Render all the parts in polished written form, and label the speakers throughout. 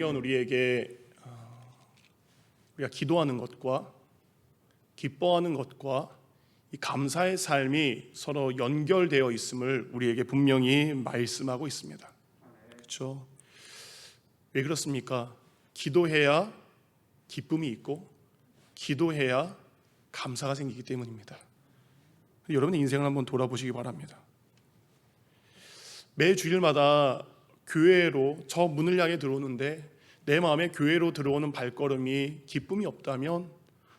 Speaker 1: 성경은 우리에게 우리가 기도하는 것과 기뻐하는 것과 이 감사의 삶이 서로 연결되어 있음을 우리에게 분명히 말씀하고 있습니다. 그렇죠? 왜 그렇습니까? 기도해야 기쁨이 있고 기도해야 감사가 생기기 때문입니다. 여러분의 인생을 한번 돌아보시기 바랍니다. 매 주일마다 교회로 저 문을 향해 들어오는데 내 마음에 교회로 들어오는 발걸음이 기쁨이 없다면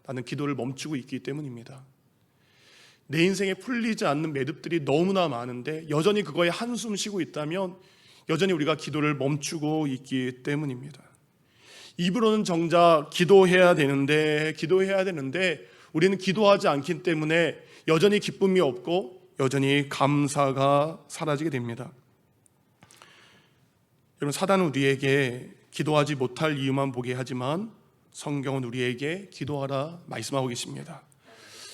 Speaker 1: 나는 기도를 멈추고 있기 때문입니다. 내 인생에 풀리지 않는 매듭들이 너무나 많은데 여전히 그거에 한숨 쉬고 있다면 여전히 우리가 기도를 멈추고 있기 때문입니다. 입으로는 정작 기도해야 되는데 우리는 기도하지 않기 때문에 여전히 기쁨이 없고 여전히 감사가 사라지게 됩니다. 여러분, 사단은 우리에게 기도하지 못할 이유만 보게 하지만 성경은 우리에게 기도하라 말씀하고 계십니다.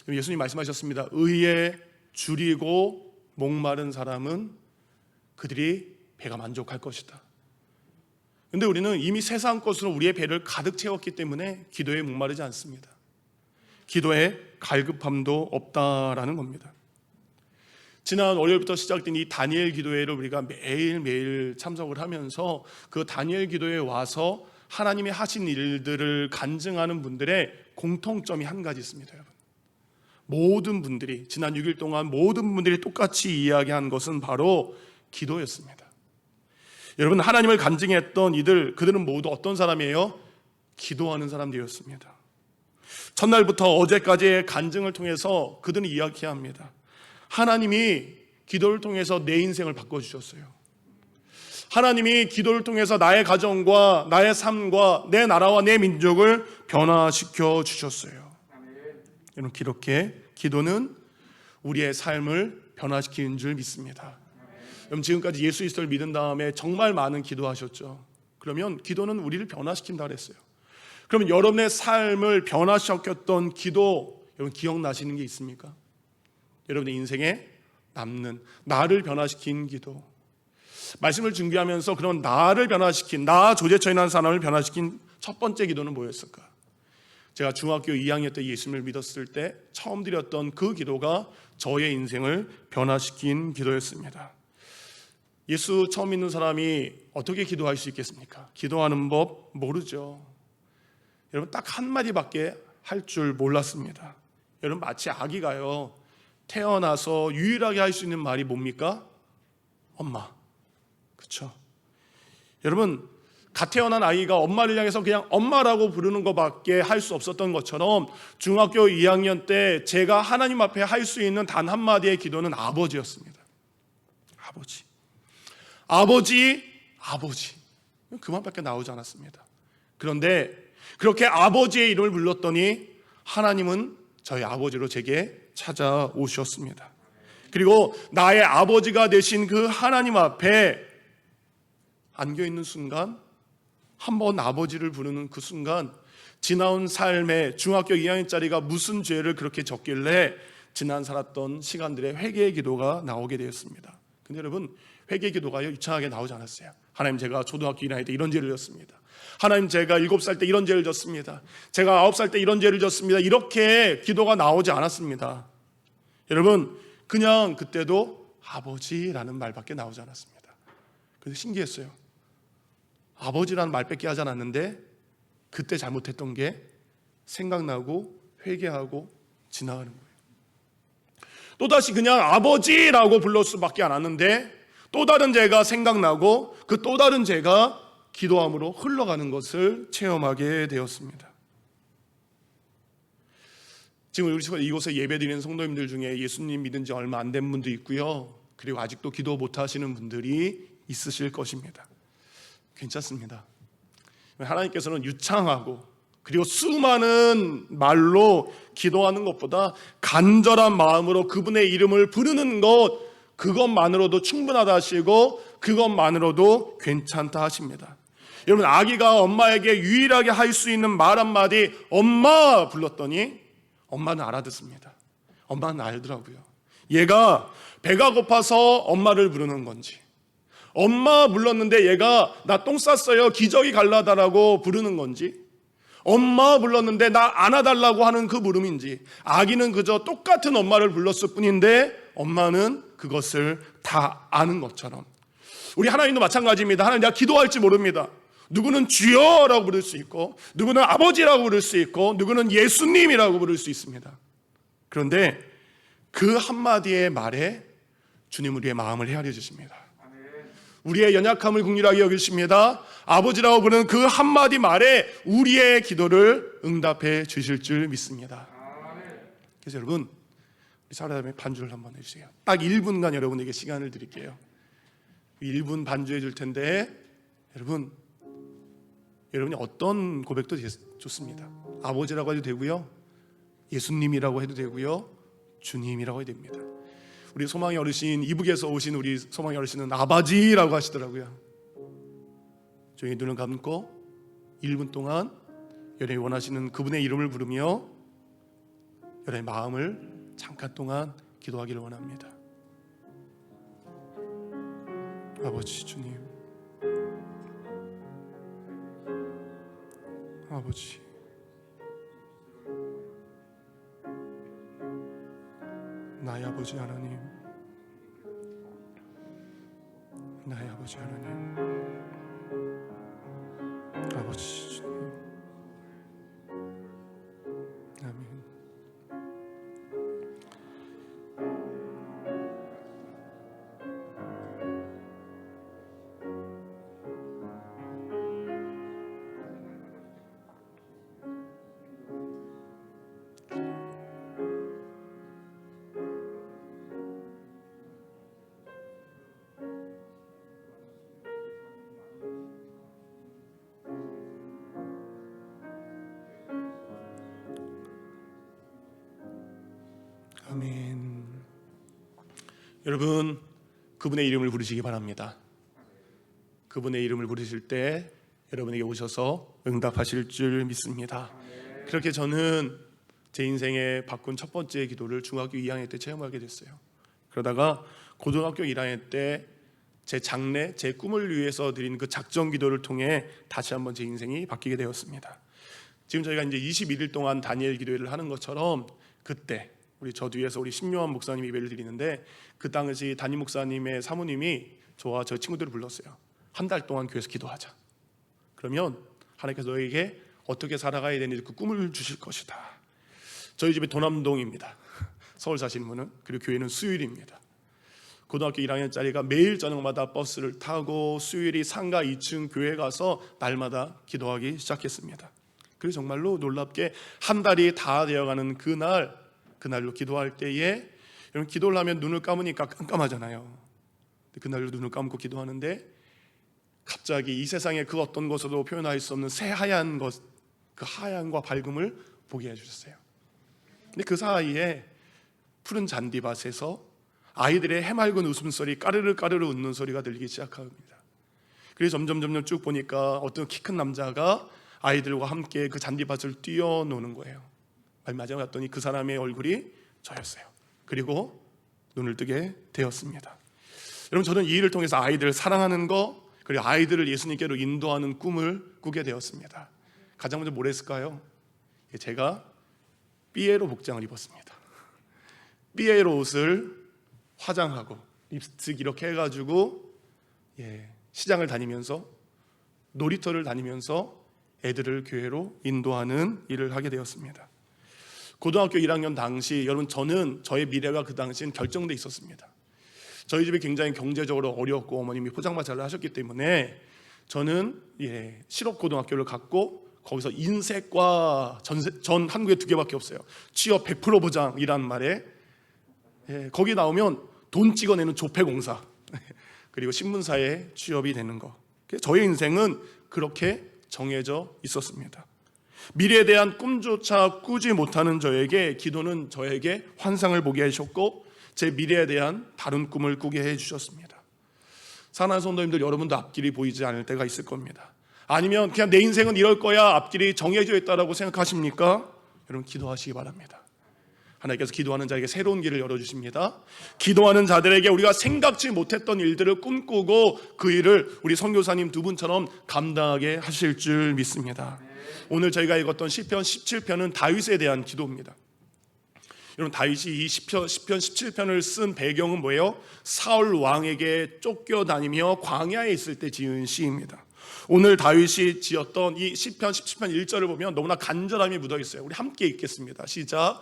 Speaker 1: 예수님 말씀하셨습니다. 의에 줄이고 목마른 사람은 그들이 배가 만족할 것이다. 그런데 우리는 이미 세상 것으로 우리의 배를 가득 채웠기 때문에 기도에 목마르지 않습니다. 기도에 갈급함도 없다라는 겁니다. 지난 월요일부터 시작된 이 다니엘 기도회를 우리가 매일매일 참석을 하면서 그 다니엘 기도회에 와서 하나님이 하신 일들을 간증하는 분들의 공통점이 한 가지 있습니다. 여러분, 모든 분들이 지난 6일 동안 모든 분들이 똑같이 이야기한 것은 바로 기도였습니다. 여러분, 하나님을 간증했던 그들은 모두 어떤 사람이에요? 기도하는 사람들이었습니다. 첫날부터 어제까지의 간증을 통해서 그들은 이야기합니다. 하나님이 기도를 통해서 내 인생을 바꿔주셨어요. 하나님이 기도를 통해서 나의 가정과 나의 삶과 내 나라와 내 민족을 변화시켜 주셨어요. 여러분, 이렇게 기도는 우리의 삶을 변화시키는 줄 믿습니다. 여러분, 지금까지 예수 그리스도를 믿은 다음에 정말 많은 기도하셨죠. 그러면 기도는 우리를 변화시킨다 그랬어요. 그러면 여러분의 삶을 변화시켰던 기도, 여러분 기억나시는 게 있습니까? 여러분의 인생에 남는 나를 변화시킨 기도. 말씀을 준비하면서 그런 나를 변화시킨, 나 조재천이라는 사람을 변화시킨 첫 번째 기도는 뭐였을까? 제가 중학교 2학년 때 예수님을 믿었을 때 처음 드렸던 그 기도가 저의 인생을 변화시킨 기도였습니다. 예수 처음 믿는 사람이 어떻게 기도할 수 있겠습니까? 기도하는 법 모르죠. 여러분, 딱 한마디밖에 할 줄 몰랐습니다. 여러분, 마치 아기가요, 태어나서 유일하게 할 수 있는 말이 뭡니까? 엄마. 그렇죠? 여러분, 갓 태어난 아이가 엄마를 향해서 그냥 엄마라고 부르는 것밖에 할 수 없었던 것처럼 중학교 2학년 때 제가 하나님 앞에 할 수 있는 단 한마디의 기도는 아버지였습니다. 아버지. 그만밖에 나오지 않았습니다. 그런데 그렇게 아버지의 이름을 불렀더니 하나님은 저희 아버지로 제게 찾아오셨습니다. 그리고 나의 아버지가 되신 그 하나님 앞에 안겨있는 순간, 한번 아버지를 부르는 그 순간, 지나온 삶에 중학교 2학년짜리가 무슨 죄를 그렇게 졌길래 지난 살았던 시간들의 회개의 기도가 나오게 되었습니다. 근데 여러분, 회개의 기도가 유창하게 나오지 않았어요. 하나님, 제가 초등학교 1학년 때 이런 죄를 졌습니다. 하나님, 제가 7살 때 이런 죄를 졌습니다. 제가 9살 때 이런 죄를 졌습니다. 이렇게 기도가 나오지 않았습니다. 여러분, 그냥 그때도 아버지라는 말밖에 나오지 않았습니다. 그래서 신기했어요. 아버지라는 말밖에 하지 않았는데 그때 잘못했던 게 생각나고 회개하고 지나가는 거예요. 또다시 그냥 아버지라고 불렀을 수밖에 않았는데 또 다른 죄가 생각나고 그 또 다른 죄가 기도함으로 흘러가는 것을 체험하게 되었습니다. 지금 우리 이곳에 예배드리는 성도님들 중에 예수님 믿은 지 얼마 안 된 분도 있고요, 그리고 아직도 기도 못하시는 분들이 있으실 것입니다. 괜찮습니다. 하나님께서는 유창하고 그리고 수많은 말로 기도하는 것보다 간절한 마음으로 그분의 이름을 부르는 것, 그것만으로도 충분하다 하시고 그것만으로도 괜찮다 하십니다. 여러분, 아기가 엄마에게 유일하게 할 수 있는 말 한마디, 엄마 불렀더니 엄마는 알아듣습니다. 엄마는 알더라고요. 얘가 배가 고파서 엄마를 부르는 건지, 엄마 불렀는데 얘가 나 똥 쌌어요 기저귀 갈라다라고 부르는 건지, 엄마 불렀는데 나 안아달라고 하는 그 물음인지, 아기는 그저 똑같은 엄마를 불렀을 뿐인데 엄마는 그것을 다 아는 것처럼 우리 하나님도 마찬가지입니다. 하나님, 내가 기도할지 모릅니다. 누구는 주여라고 부를 수 있고, 누구는 아버지라고 부를 수 있고, 누구는 예수님이라고 부를 수 있습니다. 그런데 그 한마디의 말에 주님 우리의 마음을 헤아려 주십니다. 우리의 연약함을 긍휼하게 여기십니다. 아버지라고 부르는 그 한마디 말에 우리의 기도를 응답해 주실 줄 믿습니다. 그래서 여러분, 우리 사람의 반주를 한번 해주세요. 딱 1분간 여러분에게 시간을 드릴게요. 1분 반주해 줄 텐데, 여러분이 어떤 고백도 좋습니다. 아버지라고 해도 되고요, 예수님이라고 해도 되고요, 주님이라고 해도 됩니다. 우리 소망의 어르신, 이북에서 오신 우리 소망의 어르신은 아버지라고 하시더라고요. 조용히 눈을 감고 1분 동안 여러분이 원하시는 그분의 이름을 부르며 여러분의 마음을 잠깐 동안 기도하기를 원합니다. 아버지 주님, 아버지, 나의 아버지 하나님, 나의 아버지 하나님, 아버지 주님, 아멘. 아멘. 여러분, 그분의 이름을 부르시기 바랍니다. 그분의 이름을 부르실 때 여러분에게 오셔서 응답하실 줄 믿습니다. 그렇게 저는 제 인생에 바꾼 첫 번째 기도를 중학교 2학년 때 체험하게 됐어요. 그러다가 고등학교 1학년 때 제 장래, 제 꿈을 위해서 드린 그 작정 기도를 통해 다시 한번 제 인생이 바뀌게 되었습니다. 지금 저희가 이제 21일 동안 다니엘 기도회를 하는 것처럼, 그때 우리 저 뒤에서 우리 신요한 목사님이 예배를 드리는데, 그 당시 담임 목사님의 사모님이 저와 저 친구들을 불렀어요. 한 달 동안 교회에서 기도하자. 그러면 하나님께서 너에게 어떻게 살아가야 되는지 그 꿈을 주실 것이다. 저희 집이 도남동입니다. 서울 사시는 분은. 그리고 교회는 수요일입니다. 고등학교 1학년짜리가 매일 저녁마다 버스를 타고 수요일이 상가 2층 교회에 가서 날마다 기도하기 시작했습니다. 그래서 정말로 놀랍게 한 달이 다 되어가는 그날로 기도할 때에, 여러분, 기도를 하면 눈을 감으니까 깜깜하잖아요. 그날로 눈을 감고 기도하는데 갑자기 이 세상의 그 어떤 것으로도 표현할 수 없는 새하얀 것, 그 하얀과 밝음을 보게 해주셨어요. 근데 그 사이에 푸른 잔디밭에서 아이들의 해맑은 웃음소리, 까르르 까르르 웃는 소리가 들리기 시작합니다. 그래서 점점 쭉 보니까 어떤 키 큰 남자가 아이들과 함께 그 잔디밭을 뛰어노는 거예요. 마지막에 봤더니 그 사람의 얼굴이 저였어요. 그리고 눈을 뜨게 되었습니다. 여러분, 저는 이 일을 통해서 아이들을 사랑하는 거, 그리고 아이들을 예수님께로 인도하는 꿈을 꾸게 되었습니다. 가장 먼저 뭘 했을까요? 제가 삐에로 복장을 입었습니다. 삐에로 옷을 화장하고 립스틱 이렇게 해가지고 시장을 다니면서, 놀이터를 다니면서 애들을 교회로 인도하는 일을 하게 되었습니다. 고등학교 1학년 당시, 여러분, 저의 미래가 그 당시엔 결정돼 있었습니다. 저희 집이 굉장히 경제적으로 어렵고 어머님이 포장마차를 하셨기 때문에 저는 실업고등학교를 갔고, 거기서 인쇄과 전 한국에 2개밖에 없어요. 취업 100% 보장이라는 말에 거기 나오면 돈 찍어내는 조폐공사 그리고 신문사에 취업이 되는 거. 저의 인생은 그렇게 정해져 있었습니다. 미래에 대한 꿈조차 꾸지 못하는 저에게 기도는 저에게 환상을 보게 해주셨고, 제 미래에 대한 다른 꿈을 꾸게 해주셨습니다. 사랑하는 성도님들, 여러분도 앞길이 보이지 않을 때가 있을 겁니다. 아니면 그냥 내 인생은 이럴 거야, 앞길이 정해져 있다라고 생각하십니까? 여러분, 기도하시기 바랍니다. 하나님께서 기도하는 자에게 새로운 길을 열어주십니다. 기도하는 자들에게 우리가 생각지 못했던 일들을 꿈꾸고 그 일을 우리 선교사님 두 분처럼 감당하게 하실 줄 믿습니다. 오늘 저희가 읽었던 시편 17편은 다윗에 대한 기도입니다. 여러분, 다윗이 이 시편 17편을 쓴 배경은 뭐예요? 사울 왕에게 쫓겨다니며 광야에 있을 때 지은 시입니다. 오늘 다윗이 지었던 이 시편 17편 1절을 보면 너무나 간절함이 묻어 있어요. 우리 함께 읽겠습니다. 시작.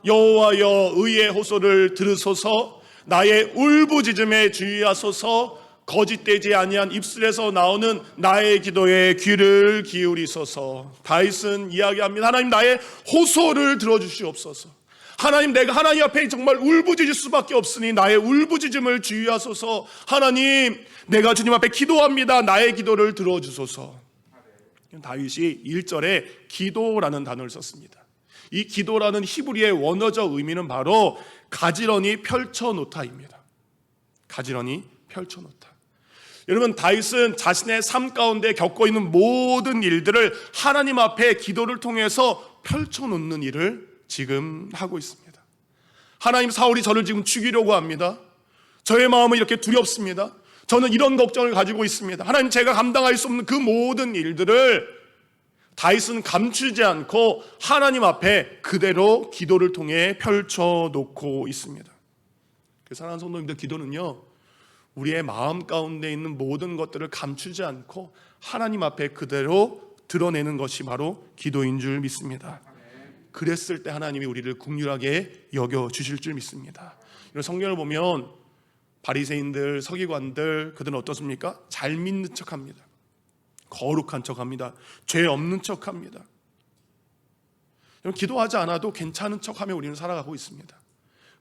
Speaker 1: 여호와여, 의의 호소를 들으소서. 나의 울부짖음에 주의하소서. 거짓되지 아니한 입술에서 나오는 나의 기도에 귀를 기울이소서. 다윗은 이야기합니다. 하나님, 나의 호소를 들어주시옵소서. 하나님, 내가 하나님 앞에 정말 울부짖을 수밖에 없으니 나의 울부짖음을 주의하소서. 하나님, 내가 주님 앞에 기도합니다. 나의 기도를 들어주소서. 다윗이 1절에 기도라는 단어를 썼습니다. 이 기도라는 히브리의 원어적 의미는 바로 가지런히 펼쳐놓다입니다. 가지런히 펼쳐놓다. 여러분, 다윗은 자신의 삶 가운데 겪고 있는 모든 일들을 하나님 앞에 기도를 통해서 펼쳐놓는 일을 지금 하고 있습니다. 하나님, 사울이 저를 지금 죽이려고 합니다. 저의 마음은 이렇게 두렵습니다. 저는 이런 걱정을 가지고 있습니다. 하나님, 제가 감당할 수 없는 그 모든 일들을 다윗은 감추지 않고 하나님 앞에 그대로 기도를 통해 펼쳐놓고 있습니다. 사랑하는 성도님들, 기도는요, 우리의 마음 가운데 있는 모든 것들을 감추지 않고 하나님 앞에 그대로 드러내는 것이 바로 기도인 줄 믿습니다. 그랬을 때 하나님이 우리를 긍휼하게 여겨주실 줄 믿습니다. 이런 성경을 보면 바리새인들, 서기관들, 그들은 어떻습니까? 잘 믿는 척합니다. 거룩한 척합니다. 죄 없는 척합니다. 기도하지 않아도 괜찮은 척하며 우리는 살아가고 있습니다.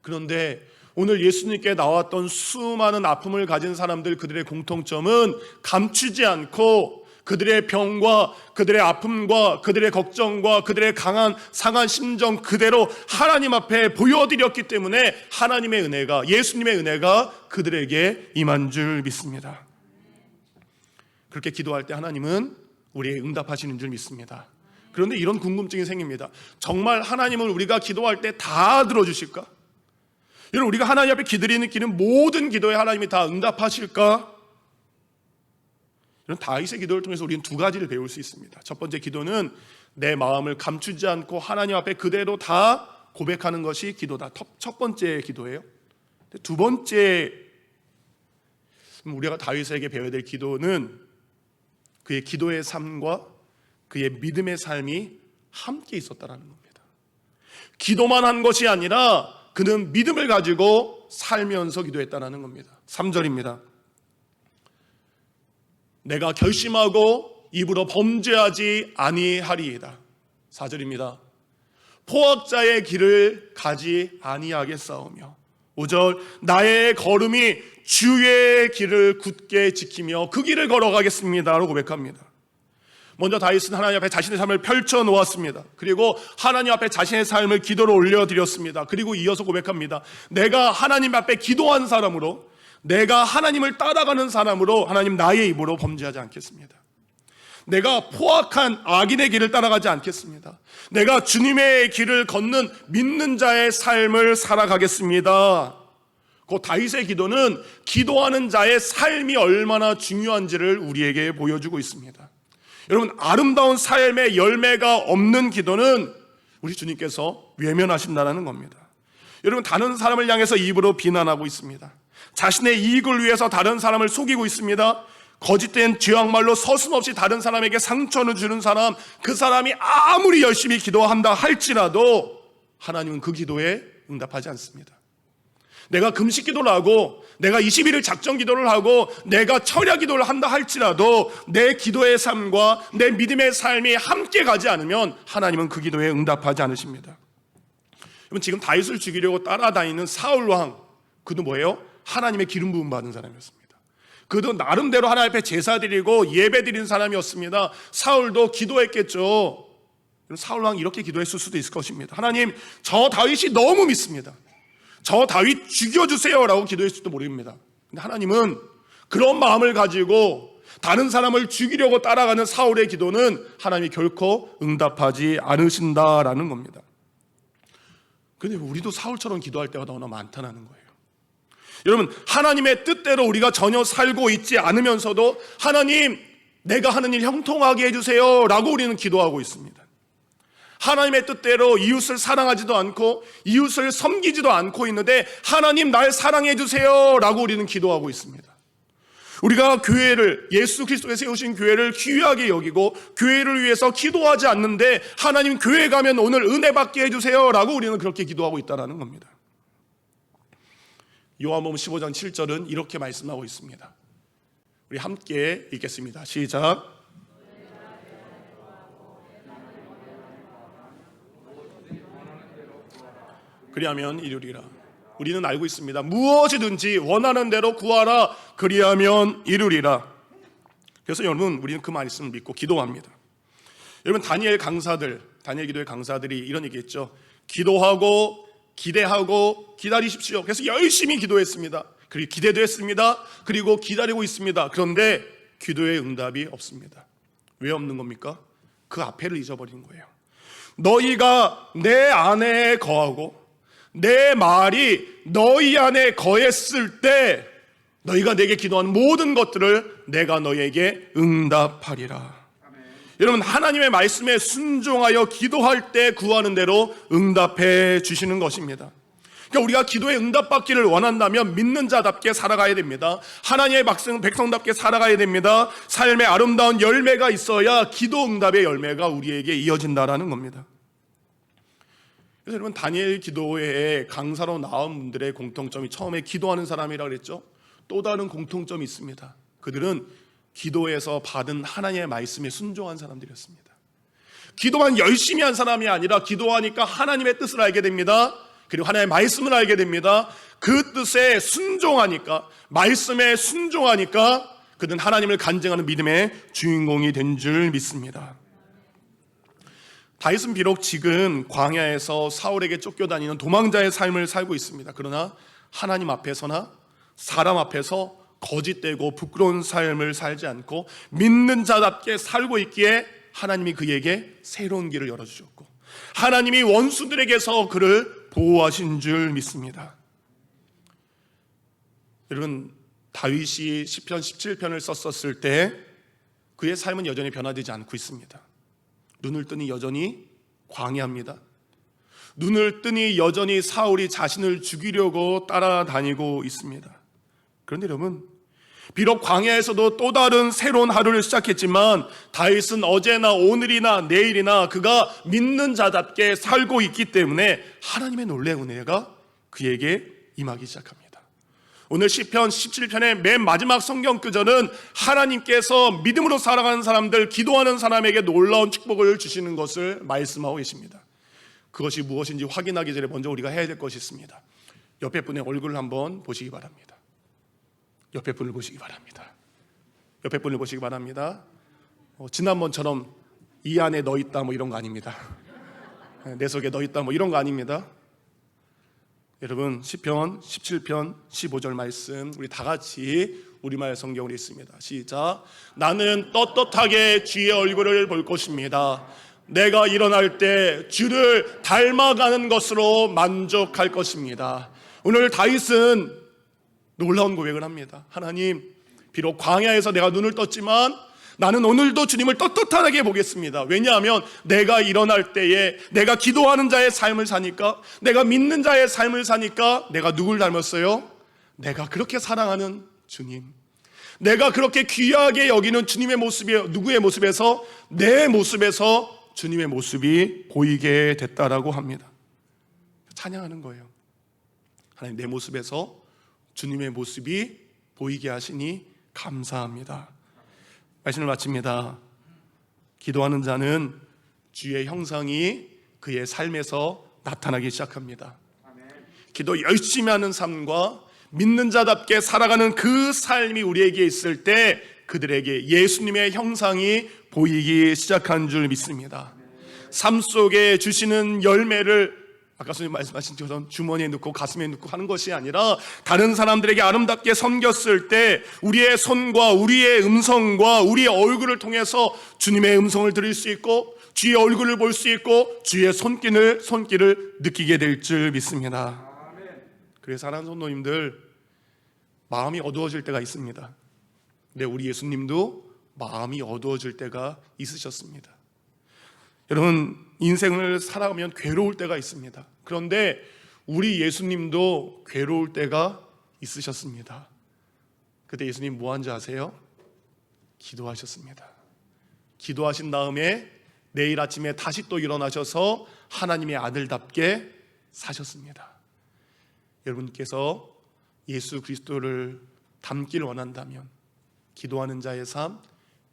Speaker 1: 그런데 오늘 예수님께 나왔던 수많은 아픔을 가진 사람들, 그들의 공통점은 감추지 않고 그들의 병과 그들의 아픔과 그들의 걱정과 그들의 강한 상한 심정 그대로 하나님 앞에 보여드렸기 때문에 하나님의 은혜가, 예수님의 은혜가 그들에게 임한 줄 믿습니다. 그렇게 기도할 때 하나님은 우리의 응답하시는 줄 믿습니다. 그런데 이런 궁금증이 생깁니다. 정말 하나님을 우리가 기도할 때 다 들어주실까? 여러분, 우리가 하나님 앞에 기도하는 모든 기도에 하나님이 다 응답하실까? 이런 다윗의 기도를 통해서 우리는 두 가지를 배울 수 있습니다. 첫 번째 기도는 내 마음을 감추지 않고 하나님 앞에 그대로 다 고백하는 것이 기도다. 첫 번째 기도예요. 두 번째, 우리가 다윗에게 배워야 될 기도는 그의 기도의 삶과 그의 믿음의 삶이 함께 있었다는 겁니다. 기도만 한 것이 아니라 그는 믿음을 가지고 살면서 기도했다는 겁니다. 3절입니다. 내가 결심하고 입으로 범죄하지 아니하리이다. 4절입니다. 포악자의 길을 가지 아니하겠사오며. 5절, 나의 걸음이 주의 길을 굳게 지키며 그 길을 걸어가겠습니다라고 고백합니다. 먼저 다윗은 하나님 앞에 자신의 삶을 펼쳐 놓았습니다. 그리고 하나님 앞에 자신의 삶을 기도로 올려드렸습니다. 그리고 이어서 고백합니다. 내가 하나님 앞에 기도한 사람으로, 내가 하나님을 따라가는 사람으로 하나님 나의 입으로 범죄하지 않겠습니다. 내가 포악한 악인의 길을 따라가지 않겠습니다. 내가 주님의 길을 걷는 믿는 자의 삶을 살아가겠습니다. 그 다윗의 기도는 기도하는 자의 삶이 얼마나 중요한지를 우리에게 보여주고 있습니다. 여러분, 아름다운 삶의 열매가 없는 기도는 우리 주님께서 외면하신다는 겁니다. 여러분, 다른 사람을 향해서 입으로 비난하고 있습니다. 자신의 이익을 위해서 다른 사람을 속이고 있습니다. 거짓된 죄악말로 서슴없이 다른 사람에게 상처를 주는 사람, 그 사람이 아무리 열심히 기도한다 할지라도 하나님은 그 기도에 응답하지 않습니다. 내가 금식 기도를 하고 내가 21일 작정 기도를 하고 내가 철야 기도를 한다 할지라도 내 기도의 삶과 내 믿음의 삶이 함께 가지 않으면 하나님은 그 기도에 응답하지 않으십니다. 여러분, 지금 다윗을 죽이려고 따라다니는 사울 왕, 그도 뭐예요? 하나님의 기름 부음 받은 사람이었습니다. 그도 나름대로 하나님 앞에 제사 드리고 예배 드리는 사람이었습니다. 사울도 기도했겠죠. 사울 왕이 이렇게 기도했을 수도 있을 것입니다. 하나님, 저 다윗이 너무 믿습니다. 저 다윗 죽여주세요 라고 기도했을지도 모릅니다. 근데 하나님은 그런 마음을 가지고 다른 사람을 죽이려고 따라가는 사울의 기도는 하나님이 결코 응답하지 않으신다라는 겁니다. 그런데 우리도 사울처럼 기도할 때가 너무나 많다는 거예요. 여러분, 하나님의 뜻대로 우리가 전혀 살고 있지 않으면서도 하나님, 내가 하는 일 형통하게 해주세요 라고 우리는 기도하고 있습니다. 하나님의 뜻대로 이웃을 사랑하지도 않고 이웃을 섬기지도 않고 있는데 하나님, 날 사랑해 주세요 라고 우리는 기도하고 있습니다. 우리가 교회를, 예수 그리스도에 세우신 교회를 귀하게 여기고 교회를 위해서 기도하지 않는데 하나님, 교회 가면 오늘 은혜 받게 해주세요 라고 우리는 그렇게 기도하고 있다는 겁니다. 요한복음 15장 7절은 이렇게 말씀하고 있습니다. 우리 함께 읽겠습니다. 시작. 그리하면 이루리라. 우리는 알고 있습니다. 무엇이든지 원하는 대로 구하라. 그리하면 이루리라. 그래서 여러분, 우리는 그 말씀을 믿고 기도합니다. 여러분, 다니엘 기도의 강사들이 이런 얘기했죠. 기도하고 기대하고 기다리십시오. 그래서 열심히 기도했습니다. 그리고 기대도 했습니다. 그리고 기다리고 있습니다. 그런데 기도의 응답이 없습니다. 왜 없는 겁니까? 그 앞에를 잊어버린 거예요. 너희가 내 안에 거하고 내 말이 너희 안에 거했을 때 너희가 내게 기도하는 모든 것들을 내가 너희에게 응답하리라. 여러분, 하나님의 말씀에 순종하여 기도할 때 구하는 대로 응답해 주시는 것입니다. 그러니까 우리가 기도에 응답받기를 원한다면 믿는 자답게 살아가야 됩니다. 하나님의 백성답게 살아가야 됩니다. 삶의 아름다운 열매가 있어야 기도 응답의 열매가 우리에게 이어진다라는 겁니다. 그래서 여러분, 다니엘 기도회에 강사로 나온 분들의 공통점이, 처음에 기도하는 사람이라고 그랬죠. 또 다른 공통점이 있습니다. 그들은 기도에서 받은 하나님의 말씀에 순종한 사람들이었습니다. 기도만 열심히 한 사람이 아니라 기도하니까 하나님의 뜻을 알게 됩니다. 그리고 하나님의 말씀을 알게 됩니다. 그 뜻에 순종하니까, 말씀에 순종하니까 그들은 하나님을 간증하는 믿음의 주인공이 된 줄 믿습니다. 다윗은 비록 지금 광야에서 사울에게 쫓겨다니는 도망자의 삶을 살고 있습니다. 그러나 하나님 앞에서나 사람 앞에서 거짓되고 부끄러운 삶을 살지 않고 믿는 자답게 살고 있기에 하나님이 그에게 새로운 길을 열어주셨고 하나님이 원수들에게서 그를 보호하신 줄 믿습니다. 여러분, 다윗이 시편 17편을 썼었을 때 그의 삶은 여전히 변화되지 않고 있습니다. 눈을 뜨니 여전히 광야입니다. 눈을 뜨니 여전히 사울이 자신을 죽이려고 따라다니고 있습니다. 그런데 여러분, 비록 광야에서도 또 다른 새로운 하루를 시작했지만 다윗은 어제나 오늘이나 내일이나 그가 믿는 자답게 살고 있기 때문에 하나님의 놀라운 은혜가 그에게 임하기 시작합니다. 오늘 시편 17편의 맨 마지막 성경 구절은 하나님께서 믿음으로 살아가는 사람들, 기도하는 사람에게 놀라운 축복을 주시는 것을 말씀하고 계십니다. 그것이 무엇인지 확인하기 전에 먼저 우리가 해야 될 것이 있습니다. 옆에 분의 얼굴을 한번 보시기 바랍니다. 옆에 분을 보시기 바랍니다. 옆에 분을 보시기 바랍니다. 지난번처럼 이 안에 너 있다 뭐 이런 거 아닙니다. 내 속에 너 있다 뭐 이런 거 아닙니다. 여러분, 시편 17편 15절 말씀 우리 다 같이 우리말 성경으로 읽습니다. 시작. 나는 떳떳하게 주의 얼굴을 볼 것입니다. 내가 일어날 때 주를 닮아가는 것으로 만족할 것입니다. 오늘 다윗은 놀라운 고백을 합니다. 하나님, 비록 광야에서 내가 눈을 떴지만 나는 오늘도 주님을 떳떳하게 보겠습니다. 왜냐하면 내가 일어날 때에 내가 기도하는 자의 삶을 사니까, 내가 믿는 자의 삶을 사니까 내가 누굴 닮았어요? 내가 그렇게 사랑하는 주님, 내가 그렇게 귀하게 여기는 주님의 모습이, 누구의 모습에서? 내 모습에서 주님의 모습이 보이게 됐다라고 합니다. 찬양하는 거예요. 하나님, 내 모습에서 주님의 모습이 보이게 하시니 감사합니다. 말씀을 마칩니다. 기도하는 자는 주의 형상이 그의 삶에서 나타나기 시작합니다. 기도 열심히 하는 삶과 믿는 자답게 살아가는 그 삶이 우리에게 있을 때 그들에게 예수님의 형상이 보이기 시작한 줄 믿습니다. 삶 속에 주시는 열매를 아까 선생님 말씀하신 것처럼 주머니에 넣고 가슴에 넣고 하는 것이 아니라 다른 사람들에게 아름답게 섬겼을 때 우리의 손과 우리의 음성과 우리의 얼굴을 통해서 주님의 음성을 들을 수 있고 주의 얼굴을 볼 수 있고 주의 손길을 느끼게 될 줄 믿습니다. 그래서 사랑하는 성도님들, 마음이 어두워질 때가 있습니다. 근데 우리 예수님도 마음이 어두워질 때가 있으셨습니다. 여러분, 인생을 살아가면 괴로울 때가 있습니다. 그런데 우리 예수님도 괴로울 때가 있으셨습니다. 그때 예수님 뭐 한지 아세요? 기도하셨습니다. 기도하신 다음에 내일 아침에 다시 또 일어나셔서 하나님의 아들답게 사셨습니다. 여러분께서 예수 그리스도를 닮길 원한다면 기도하는 자의 삶,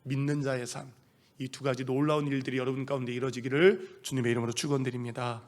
Speaker 1: 믿는 자의 삶, 이 두 가지 놀라운 일들이 여러분 가운데 이루어지기를 주님의 이름으로 축원드립니다.